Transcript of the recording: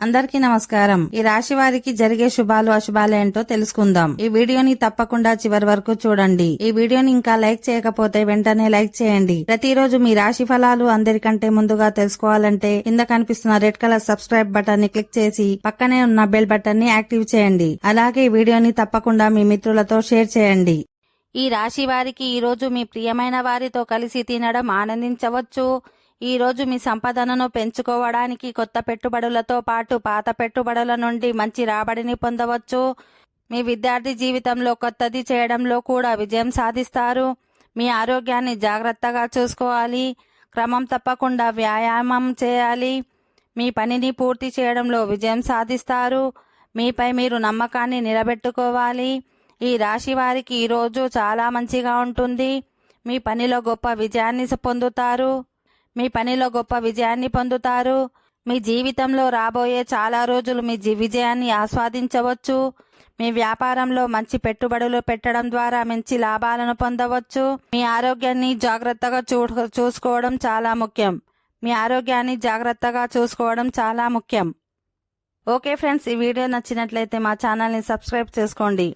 అందరికీ నమస్కారం. ఈ రాశి వారికి జరిగే శుభాలు అశుభాలు ఏంటో తెలుసుకుందాం. ఈ వీడియోని తప్పకుండా చివరి వరకు చూడండి. ఈ వీడియోని ఇంకా లైక్ చేయకపోతే వెంటనే లైక్ చేయండి. ప్రతిరోజు మీ రాశి ఫలాలు అందరికంటే ముందుగా తెలుసుకోవాలంటే కింద కనిపిస్తున్న రెడ్ కలర్ సబ్స్క్రైబ్ బటన్ ని క్లిక్ చేసి పక్కనే ఉన్న బెల్ బటన్ ని యాక్టివ్ చేయండి. అలాగే ఈ వీడియోని తప్పకుండా మీ మిత్రులతో షేర్ చేయండి. ఈ రాశి వారికి ఈ రోజు మీ ప్రియమైన వారితో కలిసి తినడం ఆనందించవచ్చు. ఈ రోజు మీ సంపదనను పెంచుకోవడానికి కొత్త పెట్టుబడులతో పాటు పాత పెట్టుబడుల నుండి మంచి రాబడిని పొందవచ్చు. మీ విద్యార్థి జీవితంలో కొత్తది చేయడంలో కూడా విజయం సాధిస్తారు. మీ ఆరోగ్యాన్ని జాగ్రత్తగా చూసుకోవాలి. క్రమం తప్పకుండా వ్యాయామం చేయాలి. మీ పనిని పూర్తి చేయడంలో విజయం సాధిస్తారు. మీపై మీరు నమ్మకాన్ని నిలబెట్టుకోవాలి. ఈ రాశి వారికి ఈరోజు చాలా మంచిగా ఉంటుంది. మీ పనిలో గొప్ప విజయాన్ని పొందుతారు. మీ జీవితంలో రాబోయే చాలా రోజులు మీ విజయాన్ని ఆస్వాదించవచ్చు. మీ వ్యాపారంలో మంచి పెట్టుబడులు పెట్టడం ద్వారా మంచి లాభాలను పొందవచ్చు. మీ ఆరోగ్యాన్ని జాగ్రత్తగా చూసుకోవడం చాలా ముఖ్యం. ఓకే ఫ్రెండ్స్, ఈ వీడియో నచ్చినట్లయితే మా ఛానల్ని సబ్స్క్రైబ్ చేసుకోండి.